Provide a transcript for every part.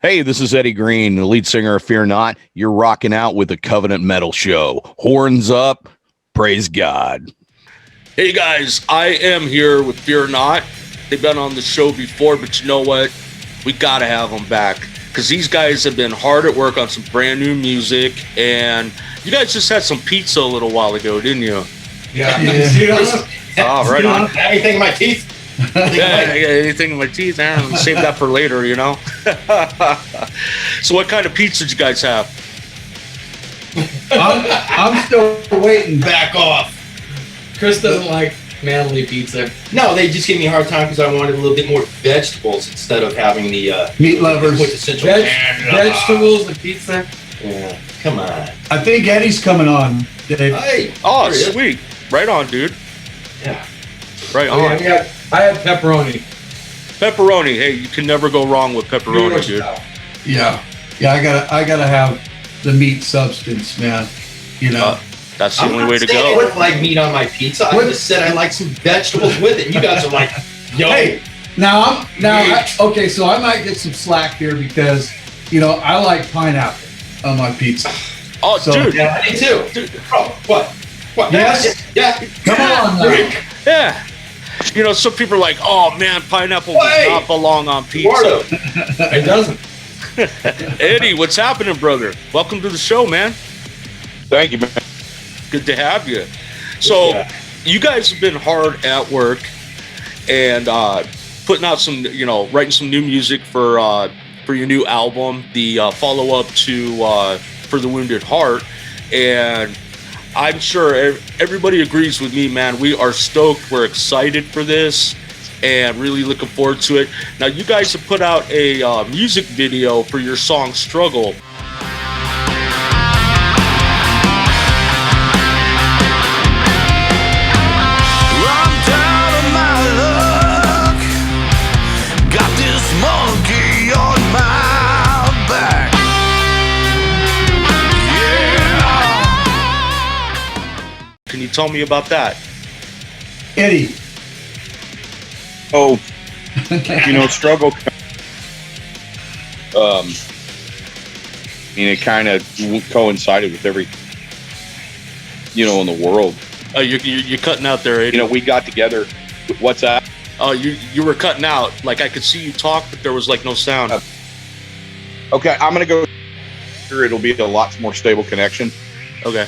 Hey, this is Eddie Green, the lead singer of Fear Not. You're rocking out with the Covenant Metal Show. Horns up, praise God. Hey guys, I am here with Fear Not. They've been on the show before, but you know what? We gotta have them back because these guys have been hard at work on some brand new music. And you guys just had some pizza a little while ago, didn't you? Yeah. Oh, right on. Anything in my teeth? Yeah, anything in my teeth. Save that for later, you know. So, what kind of pizza did you guys have? I'm still waiting. Back off. Chris doesn't like manly pizza. No, they just gave me a hard time because I wanted a little bit more vegetables instead of having the Meat lovers. with essential Vegetables and pizza. Yeah, come on. I think Eddie's coming on, Dave. Hey. Oh, there he is. sweet. Right on, dude. Yeah. Right Oh, on. yeah, I had pepperoni. Pepperoni. Hey, you can never go wrong with pepperoni, dude. Yeah, I gotta have the meat substance, man. You know. That's the I'm only not way to saying go. I would like meat on my pizza. I What? just said I like some vegetables with it. And you guys are like, yo. Hey, okay, so I might get some slack here because I like pineapple on my pizza. Oh, So- dude. Yeah, I do too. Dude. Oh, what? Yes. Yeah. Come on, now. Yeah. You know, some people are like, oh man, pineapple Hey! does not belong on pizza. Eduardo. It doesn't. Eddie, what's happening, brother? Welcome to the show, man. Thank you, man. Good to have you. So, Yeah. you guys have been hard at work and putting out some, writing some new music for your new album, the follow-up to For the Wounded Heart. And I'm sure everybody agrees with me, man. We are stoked. We're excited for this and really looking forward to it. Now, you guys have put out a music video for your song Struggle. I'm down on my luck. Got this monkey on my back. Yeah. Can you tell me about that? Eddie. Oh, struggle. It kind of coincided with every, in the world. Oh, you're cutting out there, Eddie. We got together. What's that? Oh, you were cutting out. Like I could see you talk, but there was like no sound. Okay, I'm gonna go. It'll be a lot more stable connection. Okay.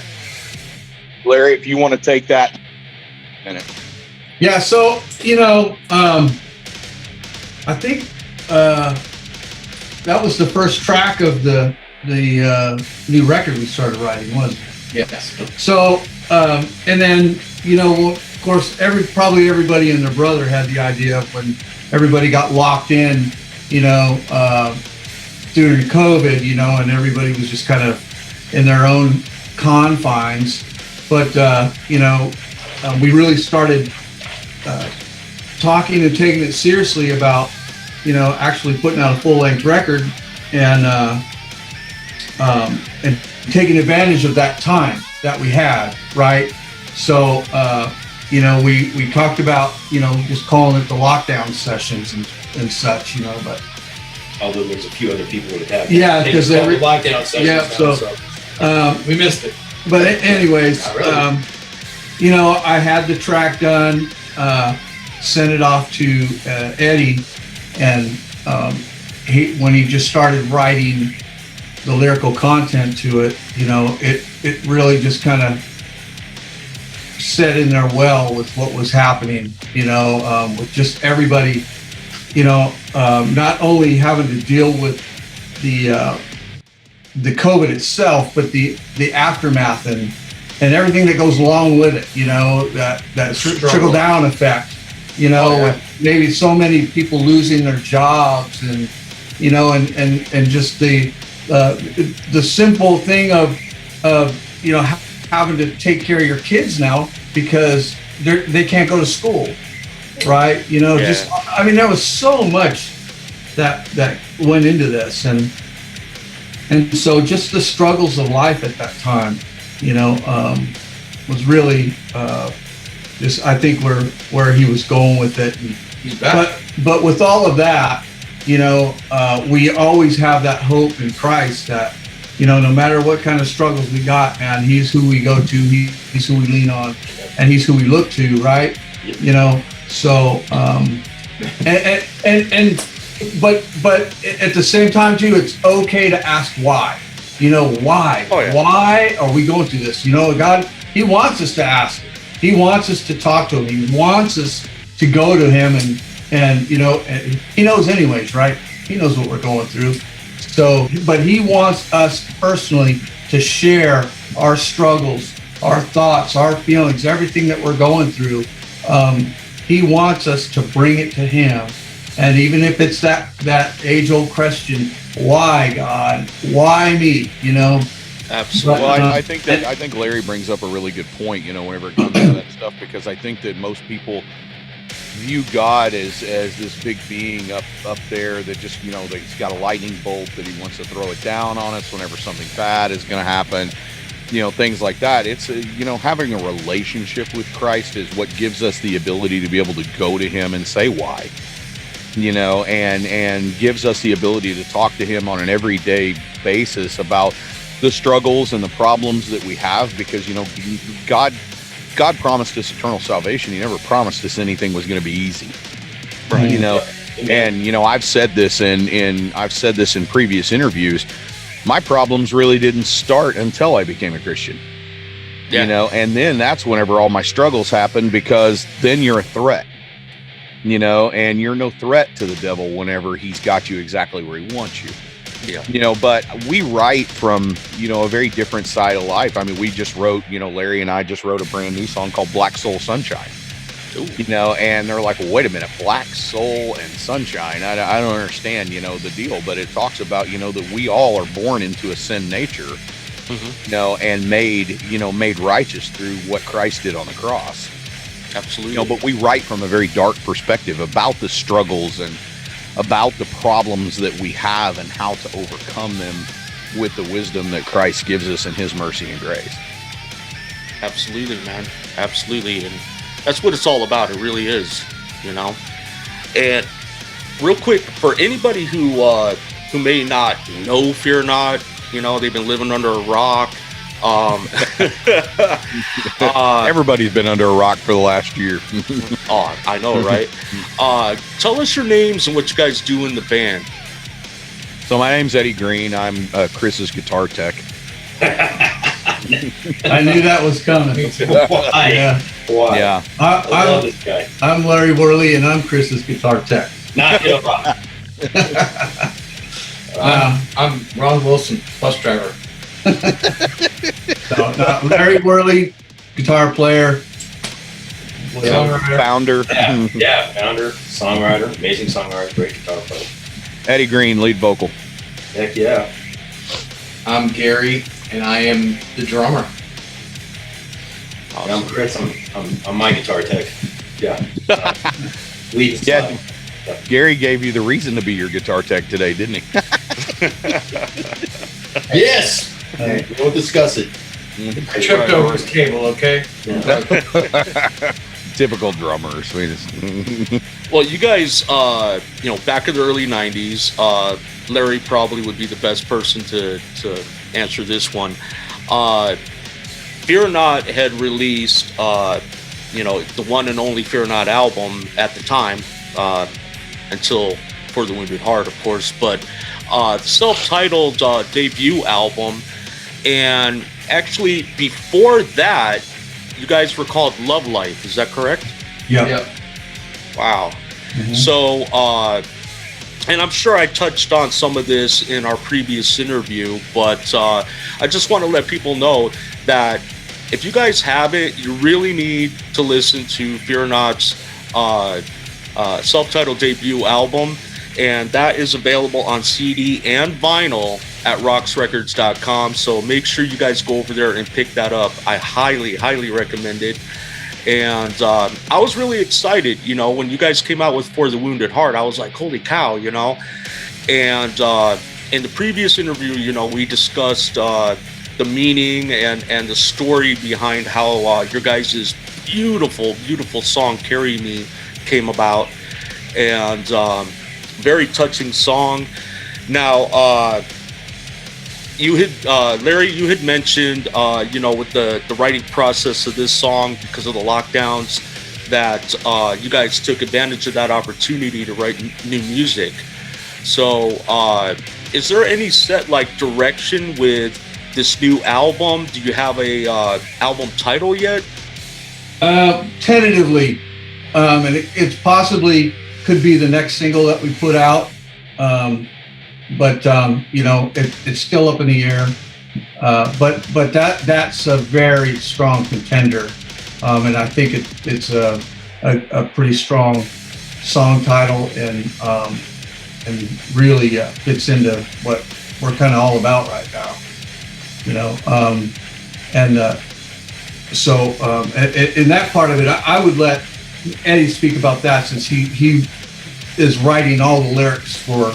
Larry, if you want to take that minute. Yeah, so I think that was the first track of the new record we started writing, wasn't it? Yes. So and then of course probably everybody and their brother had the idea when everybody got locked in, during COVID, and everybody was just kind of in their own confines. But we really started talking and taking it seriously about actually putting out a full-length record and taking advantage of that time that we had, right? So we talked about just calling it the lockdown sessions and such, but Although there's a few other people that have. Yeah, 'cause every- lockdown sessions. yeah, now, so We missed it. but anyways, Not really. I had the track done, sent it off to Eddie, and when he just started writing the lyrical content to it, it really just kind of set in there well with what was happening, with just everybody, not only having to deal with the COVID itself, but the aftermath and everything that goes along with it, that trickle down effect, with maybe so many people losing their jobs and just the simple thing of having to take care of your kids now because they can't go to school, right? There was so much that went into this, and so just the struggles of life at that time, was really just I think where he was going with it. And, He's back. but with all of that, we always have that hope in Christ that, no matter what kind of struggles we got, man, he's who we go to, he's who we lean on, and he's who we look to, right? So, but at the same time too, it's okay to ask why. Why? Oh, yeah. Why are we going through this? God, He wants us to ask Him. He wants us to talk to Him. He wants us to go to Him, and He knows anyways, right? He knows what we're going through. So, but He wants us personally to share our struggles, our thoughts, our feelings, everything that we're going through. He wants us to bring it to Him. And even if it's that age-old question, why, God? Why me? Absolutely. Well, I think Larry brings up a really good point, whenever it comes to that stuff, because I think that most people view God as this big being up there that just, that he's got a lightning bolt that he wants to throw it down on us whenever something bad is going to happen, things like that. It's, having a relationship with Christ is what gives us the ability to be able to go to Him and say why, and gives us the ability to talk to Him on an everyday basis about the struggles and the problems that we have, because, God promised us eternal salvation. He never promised us anything was going to be easy. Right. And I've said this in previous interviews. My problems really didn't start until I became a Christian. Yeah. And then that's whenever all my struggles happen, because then you're a threat. And you're no threat to the devil whenever he's got you exactly where he wants you. Yeah. But we write from, a very different side of life. I mean, we just wrote, Larry and I just wrote a brand new song called Black Soul Sunshine. Ooh. And they're like, well, wait a minute, Black Soul and Sunshine. I don't understand, the deal. But it talks about, that we all are born into a sin nature, and made righteous through what Christ did on the cross. Absolutely. But we write from a very dark perspective about the struggles and about the problems that we have and how to overcome them with the wisdom that Christ gives us in His mercy and grace. Absolutely, man. Absolutely. And that's what it's all about. It really is, And real quick, for anybody who may not know Fear Not, they've been living under a rock. Everybody's been under a rock for the last year. Oh, I know, right? Tell us your names and what you guys do in the band. So my name's Eddie Green. I'm Chris's guitar tech. I knew that was coming. Why? Yeah. Why? Yeah. I love this guy. I'm Larry Worley, and I'm Chris's guitar tech. Not hip hop. I'm Ron Wilson, bus driver. No, Larry Worley, guitar player, Songwriter. Founder. Yeah, founder, songwriter, amazing songwriter, great guitar player. Eddie Green, lead vocal. Heck yeah. I'm Gary, and I am the drummer. I'm Chris. I'm my guitar tech. Yeah. Lead and Yeah. slide. Gary gave you the reason to be your guitar tech today, didn't he? Yes. We won't discuss it. I tripped over his cable, okay? Typical drummers. We just Well, you guys, back in the early 90s, Larry probably would be the best person to answer this one. Fear Not had released, the one and only Fear Not album at the time, until For the Wounded Heart, of course, but self-titled debut album. And actually, before that, you guys were called Love Life. Is that correct? Yeah. Yep. Wow. Mhm. So, and I'm sure I touched on some of this in our previous interview, but I just want to let people know that if you guys haven't, you really need to listen to Fear Not's self-titled debut album, and that is available on CD and vinyl at roxrecords.com. So make sure you guys go over there and pick that up. I highly, highly recommend it. And I was really excited, when you guys came out with For the Wounded Heart. I was like, holy cow, And in the previous interview, we discussed the meaning and the story behind how your guys' beautiful, beautiful song, Carry Me, came about. And very touching song. Now, you had Larry, you had mentioned, with the writing process of this song because of the lockdowns, that you guys took advantage of that opportunity to write new music. So, is there any set direction with this new album? Do you have a album title yet? Tentatively, and it's possibly could be the next single that we put out. But it's still up in the air. But that's a very strong contender, and I think it's a pretty strong song title, and really fits into what we're kind of all about right now. So in that part of it, I would let Eddie speak about that, since he is writing all the lyrics for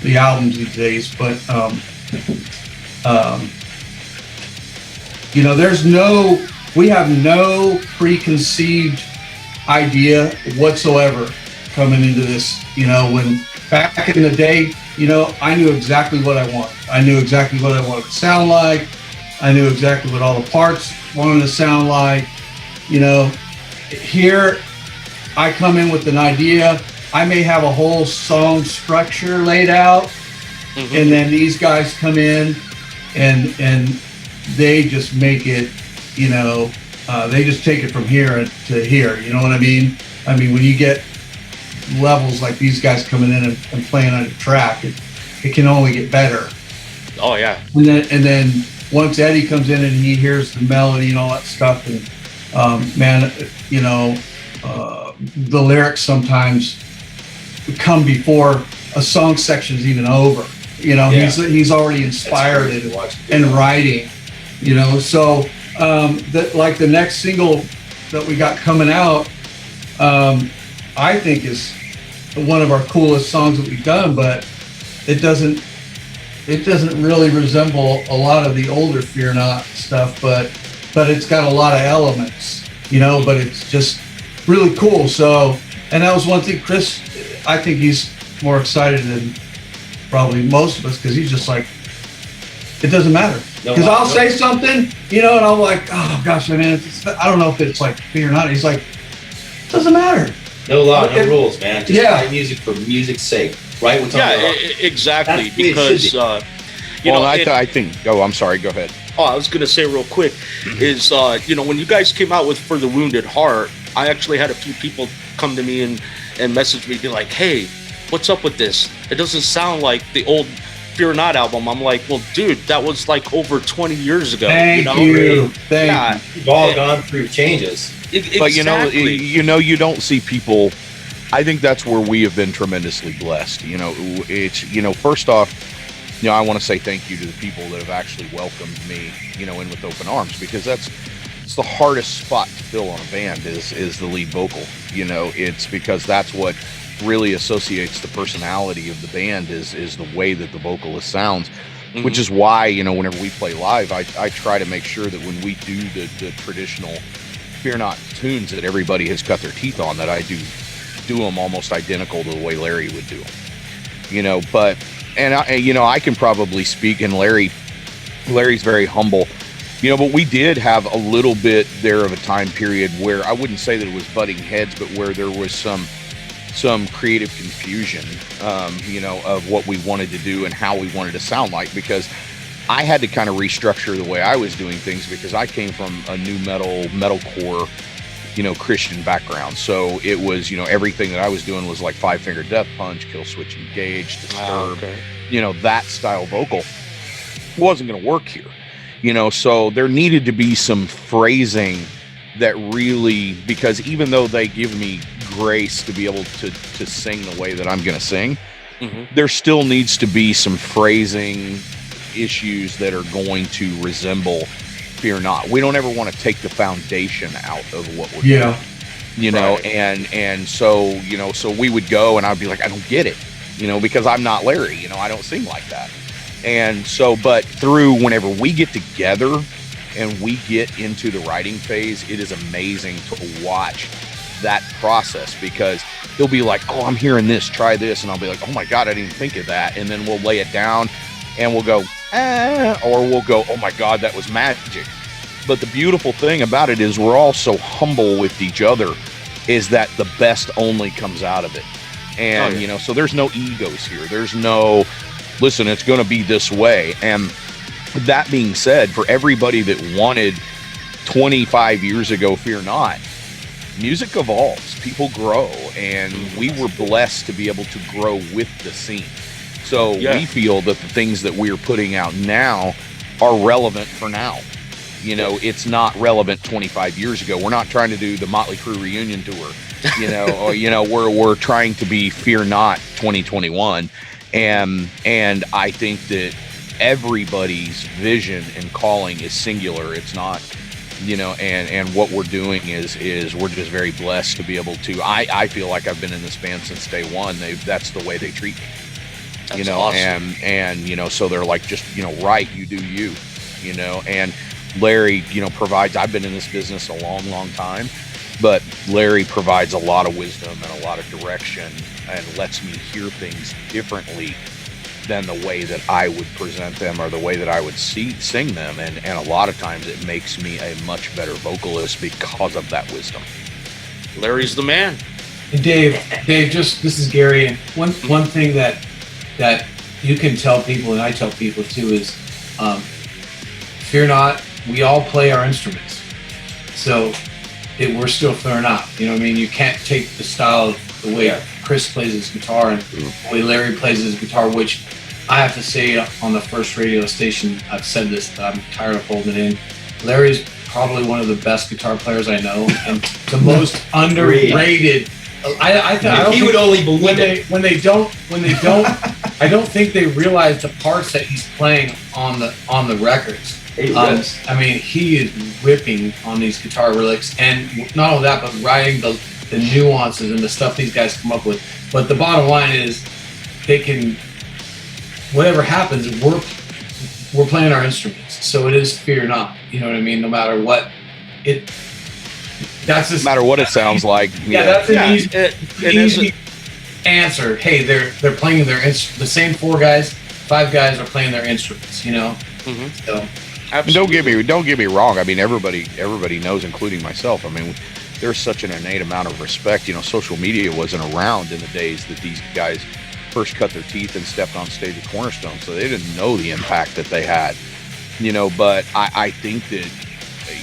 the albums these days. But we have no preconceived idea whatsoever coming into this. When back in the day, I knew exactly what I wanted. I knew exactly what I wanted to sound like. I knew exactly what all the parts wanted to sound like. Here I come in with an idea. I may have a whole song structure laid out, and then these guys come in and they just make it, they just take it from here to here. You know what I mean? I mean, when you get levels like these guys coming in and playing on a track, it can only get better. Oh yeah. And then once Eddie comes in and he hears the melody and all that stuff, and the lyrics sometimes come before a song section's even over. He's already inspired and writing. So the next single that we got coming out, I think is one of our coolest songs that we've done, but it doesn't really resemble a lot of the older Fear Not stuff, but it's got a lot of elements, but it's just really cool. So, and that was one thing, Chris, I think he's more excited than probably most of us, because he's just like, it doesn't matter. Because I'll say something, and I'm like, oh gosh, man, I don't know if it's like Fear Not. He's like, it doesn't matter. No law, no rules, man. Just Yeah. write music for music's sake. Write what's on the rock. Exactly. That's the way it should Because I think. Oh, I'm sorry. Go ahead. Oh, I was going to say real quick is, when you guys came out with For the Wounded Heart, I actually had a few people come to me and message me, be like, hey, what's up with this? It doesn't sound like the old Fear Not album. I'm like, well, dude, that was like over 20 years ago. Thank you. Thank you. We've all gone through changes. But you don't see people. I think that's where we have been tremendously blessed. It's first off, I want to say thank you to the people that have actually welcomed me, in with open arms, because it's the hardest spot to fill on a band is the lead vocal. It's because that's what really associates the personality of the band is the way that the vocalist sounds, which is why, whenever we play live, I try to make sure that when we do the traditional Fear Not tunes that everybody has cut their teeth on, that I do them almost identical to the way Larry would do them. But I can probably speak, and Larry's very humble, but we did have a little bit there of a time period where I wouldn't say that it was butting heads, but where there was some creative confusion, of what we wanted to do and how we wanted to sound like, because I had to kind of restructure the way I was doing things, because I came from a new metalcore, Christian background. So it was, everything that I was doing was like Five Finger Death Punch, Killswitch Engage, Disturbed, that style vocal wasn't going to work here, so there needed to be some phrasing that really, because even though they give me grace to be able to sing the way that I'm going to sing, there still needs to be some phrasing issues that are going to resemble Fear Not. We don't ever want to take the foundation out of what we're doing, right. and so so we would go, and I'd be like, I don't get it, because I'm not Larry, I don't sing like that. And so, but through whenever we get together and we get into the writing phase, it is amazing to watch that process, because he'll be like, oh, I'm hearing this, try this. And I'll be like, oh my God, I didn't think of that. And then we'll lay it down and we'll go, or we'll go, oh my God, that was magic. But the beautiful thing about it is we're all so humble with each other, is that the best only comes out of it. And, you know, so there's no egos here. There's no, listen, it's going to be this way. And that being said, for everybody that wanted 25 years ago, Fear Not, music evolves, people grow, and we were blessed to be able to grow with the scene. So we feel that the things that we're putting out now are relevant for now. You know, it's not relevant 25 years ago. We're not trying to do the Motley Crue reunion tour, you know, or, you know, we're trying to be Fear Not 2021. And I think that everybody's vision and calling is singular. It's not, you know, and what we're doing is we're just very blessed to be able to, I feel like I've been in this band since day one. That's the way they treat me, That's you know, awesome. and, you know, so they're like, just, you know, right, you do you, you know, and Larry, you know, provides, I've been in this business a long, long time, but Larry provides a lot of wisdom and a lot of direction and lets me hear things differently than the way that I would present them or the way that I would sing them. And a lot of times it makes me a much better vocalist because of that wisdom. Larry's the man. And Dave, just, this is Gary, and one thing that you can tell people, and I tell people too, is Fear Not, we all play our instruments. So we're still Fear Not. You know what I mean? You can't take the style of the way Chris plays his guitar and the way Larry plays his guitar, which I have to say on the first radio station, I've said this, but I'm tired of holding it in. Larry's probably one of the best guitar players I know, and the most underrated. I don't He think would only believe it. when they don't, I don't think they realize the parts that he's playing on the records. I mean, he is ripping on these guitar licks, and not only that, but writing the nuances and the stuff these guys come up with. But the bottom line is, they can, whatever happens, we're playing our instruments, so it is Fear Not. You know what I mean? No matter what, that's just, No matter what it sounds like. yeah, that's an easy, It easy answer. Hey, they're playing the same 5 guys are playing their instruments. You know, so. And don't get me wrong. I mean, everybody knows, including myself. I mean, there's such an innate amount of respect. You know, social media wasn't around in the days that these guys first cut their teeth and stepped on stage at Cornerstone, so they didn't know the impact that they had. You know, but I think that,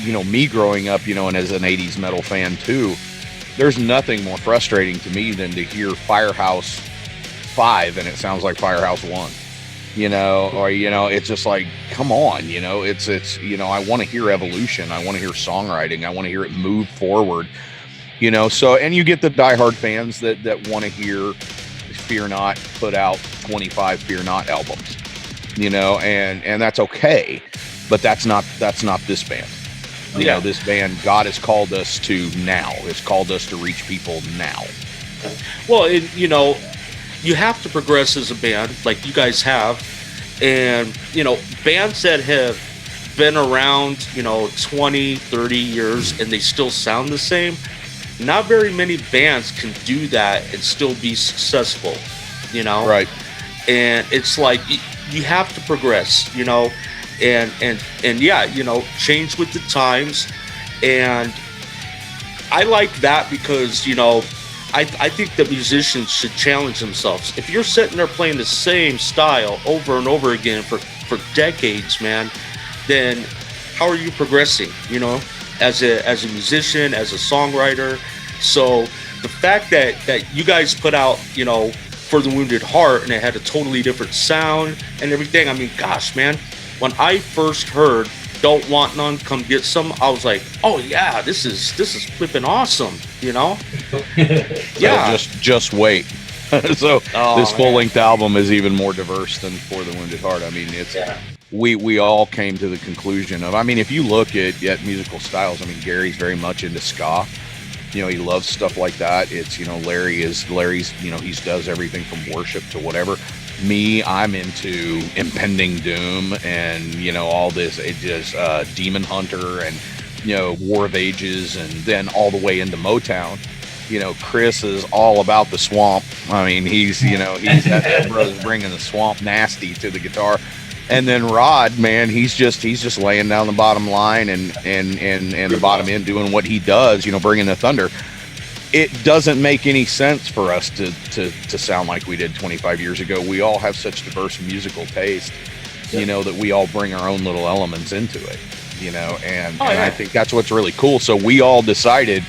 you know, me growing up, you know, and as an 80s metal fan too, there's nothing more frustrating to me than to hear Firehouse 5 and it sounds like Firehouse 1. You know, or, you know, it's just like, come on, you know, it's, you know, I want to hear evolution. I want to hear songwriting. I want to hear it move forward, you know, so, and you get the diehard fans that want to hear Fear Not put out 25 Fear Not albums, you know, and that's okay, but that's not this band. You know, this band, God has called us to now. It's called us to reach people now. Well, you know, you have to progress as a band, like you guys have. And, you know, bands that have been around, you know, 20, 30 years and they still sound the same, not very many bands can do that and still be successful, you know? Right. And it's like, you have to progress, you know? And yeah, you know, change with the times. And I like that because, you know, I think that musicians should challenge themselves. If you're sitting there playing the same style over and over again for decades, man, then how are you progressing, you know, as a musician, as a songwriter? So the fact that you guys put out, you know, For the Wounded Heart, and it had a totally different sound and everything, I mean, gosh, man, when I first heard Don't Want None, Come Get Some, I was like, oh yeah, this is flipping awesome, you know? Yeah. So just wait. So this full-length album is even more diverse than For the Wounded Heart. I mean, it's we all came to the conclusion of, I mean, if you look at musical styles, I mean, Gary's very much into ska. You know, he loves stuff like that. It's, you know, Larry's, you know, he does everything from worship to whatever. Me, I'm into impending doom and, you know, all this, it just Demon Hunter and, you know, War of Ages, and then all the way into Motown. you know, Chris is all about the swamp. I mean, he's that brother's bringing the swamp nasty to the guitar. And then Rod, man, he's just laying down the bottom line and the bottom end, doing what he does, you know, bringing the thunder. It doesn't make any sense for us to sound like we did 25 years ago. We all have such diverse musical taste, you know, that we all bring our own little elements into it, you know, and I think that's what's really cool. So we all decided,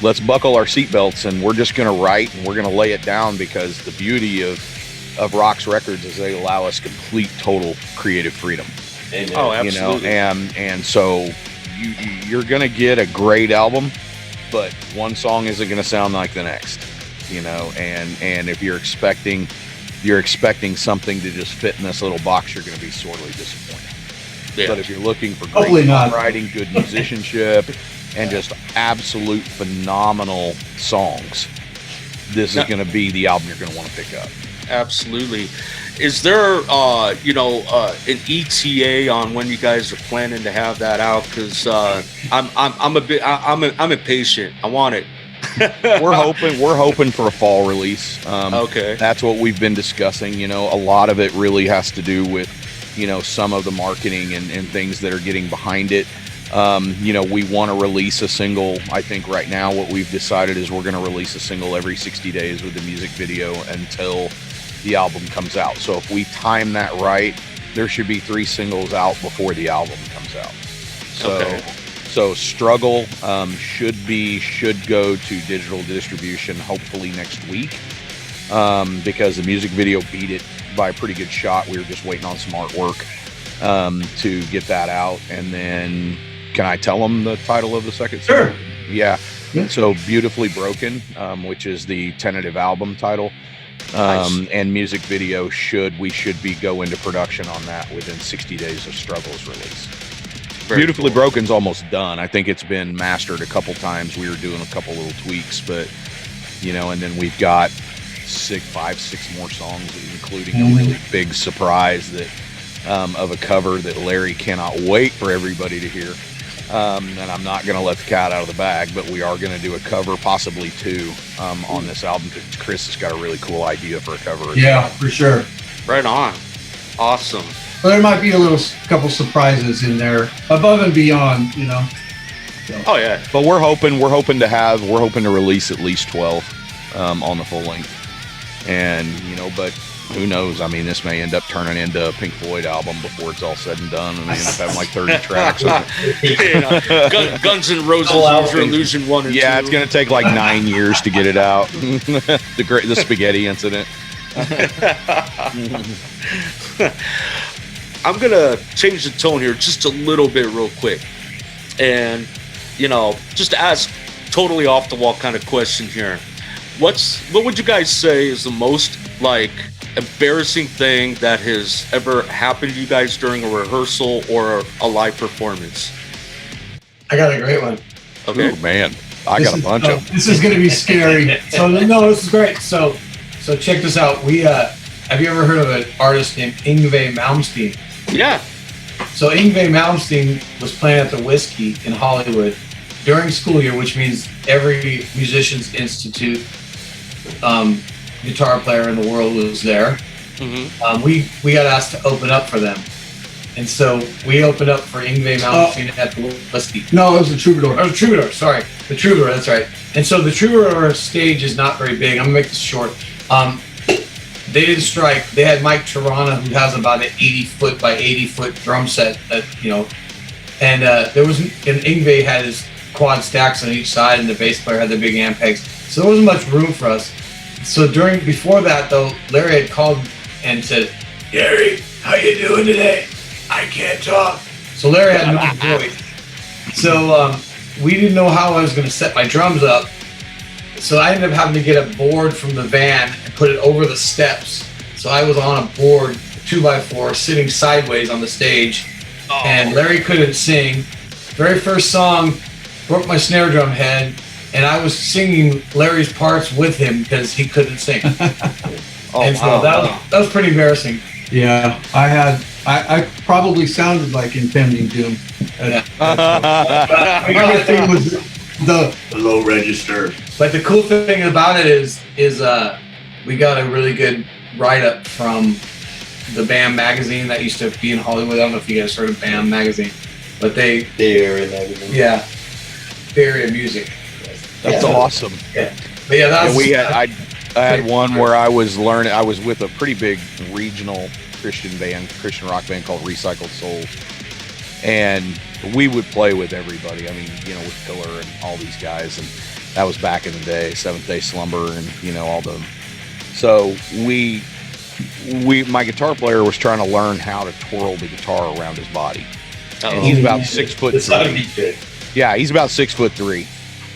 let's buckle our seatbelts and we're just going to write and we're going to lay it down, because the beauty of Rox Records is they allow us complete, total creative freedom. Amen. Oh, absolutely. You know, and so you're going to get a great album, but one song isn't going to sound like the next, you know, and if you're expecting something to just fit in this little box, you're going to be sorely disappointed. Yeah. But if you're looking for Hopefully great not. songwriting, good musicianship, and just absolute phenomenal songs, this is going to be the album you're going to want to pick up. Absolutely. Is there, an ETA on when you guys are planning to have that out? Because I'm impatient. I want it. We're hoping for a fall release. Okay. That's what we've been discussing. You know, a lot of it really has to do with, you know, some of the marketing and things that are getting behind it. You know, we want to release a single. I think right now what we've decided is we're going to release a single every 60 days with the music video until the album comes out. So if we time that right, there should be 3 singles out before the album comes out. So, Okay. so Struggle should go to digital distribution hopefully next week, because the music video beat it by a pretty good shot. We were just waiting on some artwork to get that out. And then, can I tell them the title of the second Sure. single? Yeah. Yeah. So Beautifully Broken, which is the tentative album title. Nice. And music video we should be go into production on that within 60 days of Struggle's release. Very Beautifully cool. Broken's almost done. I think it's been mastered a couple times. We were doing a couple little tweaks, but you know, and then we've got 5-6 more songs, including a really big surprise that of a cover that Larry cannot wait for everybody to hear. And I'm not going to let the cat out of the bag, but we are going to do a cover, possibly 2, on this album, because Chris has got a really cool idea for a cover. Yeah, for sure. Right on. Awesome. Well, there might be a couple surprises in there above and beyond, you know. Oh yeah. But we're hoping to release at least 12 on the full length. And, you know, but who knows? I mean, this may end up turning into a Pink Floyd album before it's all said and done, and they end up having like 30 tracks. Guns N' Roses, Whole Use Your album. Illusion 1 and 2. Yeah, it's going to take like 9 years to get it out. The spaghetti incident. I'm going to change the tone here just a little bit real quick. And, you know, just to ask totally off the wall kind of question here. What would you guys say is the most, like, embarrassing thing that has ever happened to you guys during a rehearsal or a live performance? I got a great one. Okay. Oh, man. I got a bunch of them. This is going to be scary. So no, this is great. So check this out. We have you ever heard of an artist named Yngwie Malmsteen? Yeah. So Yngwie Malmsteen was playing at the Whiskey in Hollywood during school year, which means every Musicians Institute guitar player in the world was there. Mm-hmm. We got asked to open up for them, and so we opened up for Yngwie Malmsteen at the Whiskey. No, it was the Troubadour. Oh, the Troubadour, sorry. The Troubadour, that's right. And so the Troubadour stage is not very big. I'm going to make this short. They did a strike. They had Mike Tirana, who has about an 80-foot by 80-foot drum set, that, you know, and Yngwie had his quad stacks on each side, and the bass player had the big amp pegs. So there wasn't much room for us. So before that, though, Larry had called and said, "Gary, how you doing today? I can't talk." So Larry had no voice. So we didn't know how I was going to set my drums up. So I ended up having to get a board from the van and put it over the steps. So I was on a board, 2x4, sitting sideways on the stage. Oh. And Larry couldn't sing. Very first song, broke my snare drum head, and I was singing Larry's parts with him because he couldn't sing. And so that was pretty embarrassing. Yeah, I probably sounded like impending doom. Yeah. My the low register. But the cool thing about it is we got a really good write-up from the BAM magazine that used to be in Hollywood. I don't know if you guys heard of BAM magazine, but They are in everything. yeah, Bay Area music. That's awesome. But yeah, that's I had one where I was with a pretty big regional Christian rock band called Recycled Souls. And we would play with everybody. I mean, with Pillar and all these guys. And that was back in the day, Seventh Day Slumber and, all them. So my guitar player was trying to learn how to twirl the guitar around his body. And he's about 6'3". This ought to be good. Yeah, he's about 6'3".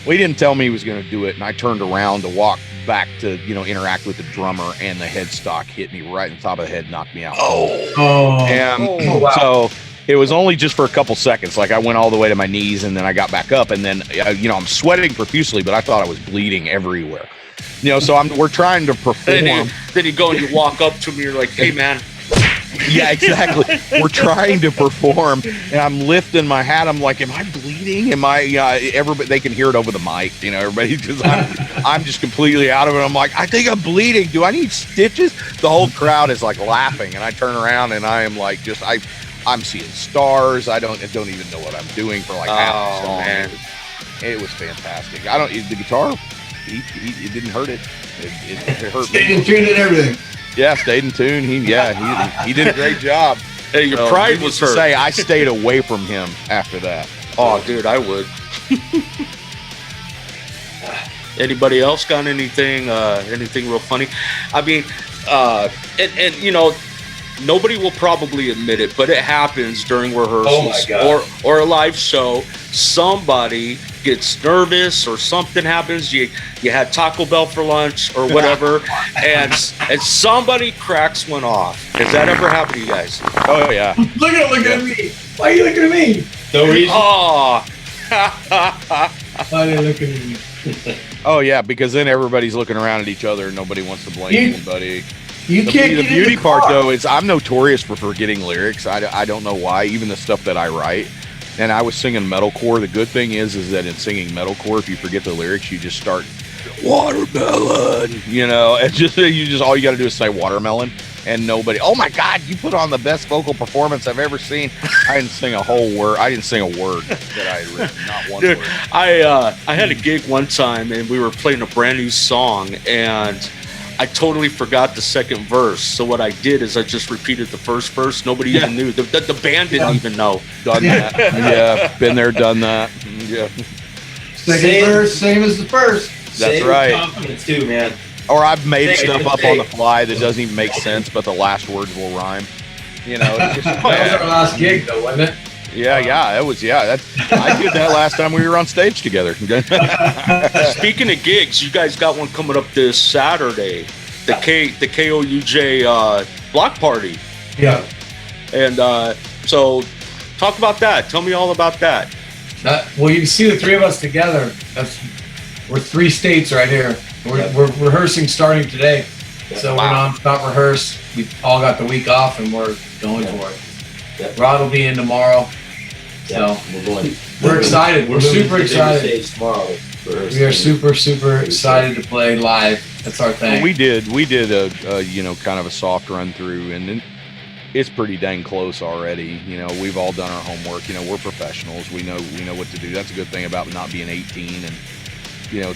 Well, he didn't tell me he was going to do it, and I turned around to walk back to, interact with the drummer, and the headstock hit me right on top of the head, knocked me out. And wow. so it was only just for a couple seconds. Like I went all the way to my knees, and then I got back up, and then I'm sweating profusely, but I thought I was bleeding everywhere. So we're trying to perform. Then you go and you walk up to me, you're like, hey man. Yeah, exactly. We're trying to perform, and I'm lifting my hat. I'm like, am I bleeding? Am I? Everybody, they can hear it over the mic. Everybody, because I'm just completely out of it. I'm like, I think I'm bleeding. Do I need stitches? The whole crowd is like laughing, and I turn around and I am like, I'm seeing stars. I don't even know what I'm doing for like half the song. Man. It was fantastic. The guitar, it didn't hurt it. It hurt Stayed me. in tune and everything. Yeah, stayed in tune. He did a great job. Hey, your So, pride needless was to hurt. say, I stayed away from him after that. Oh, dude, I would. Anybody else got anything real funny? I mean, nobody will probably admit it, but it happens during rehearsals or a live show. Somebody gets nervous or something happens. You had Taco Bell for lunch or whatever, and somebody cracks one off. Has that ever happened to you guys? Oh yeah. Look at me. Why are you looking at me? No reason. Oh. Why are you looking at me? Oh yeah, because then everybody's looking around at each other and nobody wants to blame You- anybody. You can't The get beauty in the part car. though is I'm notorious for forgetting lyrics. I don't know why, even the stuff that I write. And I was singing metalcore. The good thing is that in singing metalcore, if you forget the lyrics, you just start watermelon, and just all you got to do is say watermelon, and nobody. Oh my God, you put on the best vocal performance I've ever seen. I didn't sing a whole word. I didn't sing a word that I had written, not one Dude, word. I had a gig one time and we were playing a brand new song and I totally forgot the second verse. So what I did is I just repeated the first verse. Nobody even knew. The band didn't even know. Done that. Yeah, been there, done that. Yeah, Second verse, same as the first. that's Same right. Confidence too, man. Or I've made Take it, stuff up take on it. the fly that doesn't even make sense, but the last words will rhyme. It's just, That was our last gig, though, wasn't it? yeah. I did that last time we were on stage together. Speaking of gigs, you guys got one coming up this Saturday. The KOUJ block party. Yeah. And so talk about that. Tell me all about that. Well, you can see the three of us together. We're 3 states right here. We're rehearsing starting today. So we're non-stop rehearse. We all got the week off and we're going for it. Yeah. Rod will be in tomorrow. Yeah, we're going. We're excited. We're moving super to the excited. stage tomorrow. We are super excited to play live. That's our thing. we did a kind of a soft run through, and then it's pretty dang close already. We've all done our homework. We're professionals. We know what to do. That's a good thing about not being 18 and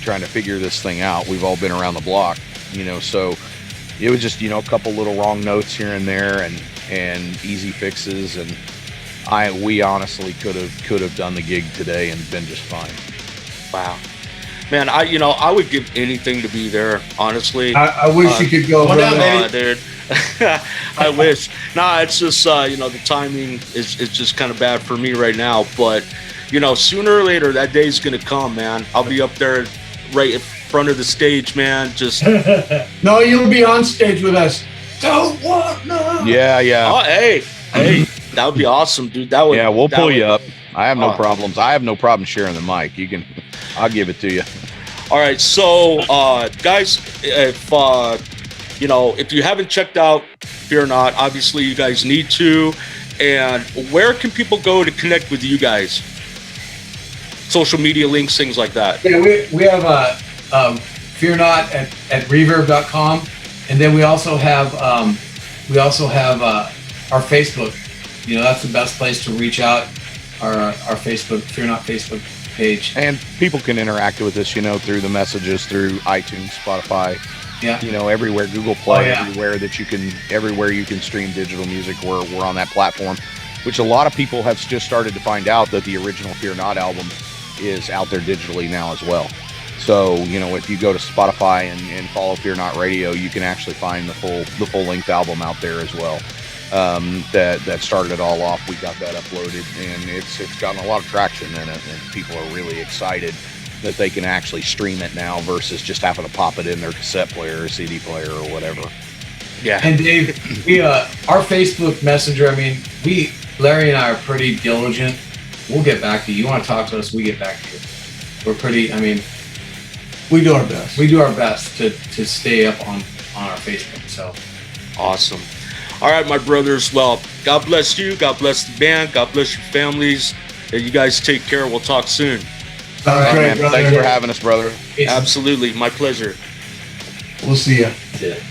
trying to figure this thing out. We've all been around the block. So it was just a couple little wrong notes here and there, and easy fixes, and we honestly could have done the gig today and been just fine. Wow. Man, I would give anything to be there, honestly. I wish you could go. Come on down, brother. baby. Dude. I wish. Nah, it's just the timing is just kind of bad for me right now. But sooner or later that day's gonna come, man. I'll be up there right in front of the stage, man. Just No, you'll be on stage with us. Don't want no. Yeah. oh, hey, that would be awesome, dude. That would. Yeah, we'll that pull would- you up. I have no Oh. problems. I have no problem sharing the mic. I'll give it to you. All right, so guys, if you haven't checked out Fear Not, obviously you guys need to. And where can people go to connect with you guys? social media links, things like that. Yeah, we have Fear Not at reverb.com, and then we also have our Facebook. You know, that's the best place to reach out. Our Facebook Fear Not Facebook page. And people can interact with us, you know, through the messages, through iTunes, Spotify, Yeah. you know, everywhere, Google Play, Oh, yeah. everywhere you can stream digital music, we're on that platform, which a lot of people have just started to find out that the original Fear Not album is out there digitally now as well. So, you know, if you go to Spotify and follow Fear Not Radio, you can actually find the full length album out there as well. That started it all off. We got that uploaded, and it's gotten a lot of traction in it, and people are really excited that they can actually stream it now versus just having to pop it in their cassette player or CD player or whatever. Yeah. And Dave, we our Facebook Messenger. I mean, Larry and I are pretty diligent. We'll get back to you. You want to talk to us? We get back to you. We're pretty. I mean, We do our best. we do our best to stay up on our Facebook. So Awesome. All right, my brothers. Well, God bless you. God bless the band. God bless your families. And you guys take care. We'll talk soon. Sounds All great, right, man. brother. Thanks for having us, brother. it's- Absolutely. My pleasure. We'll see you. That's it.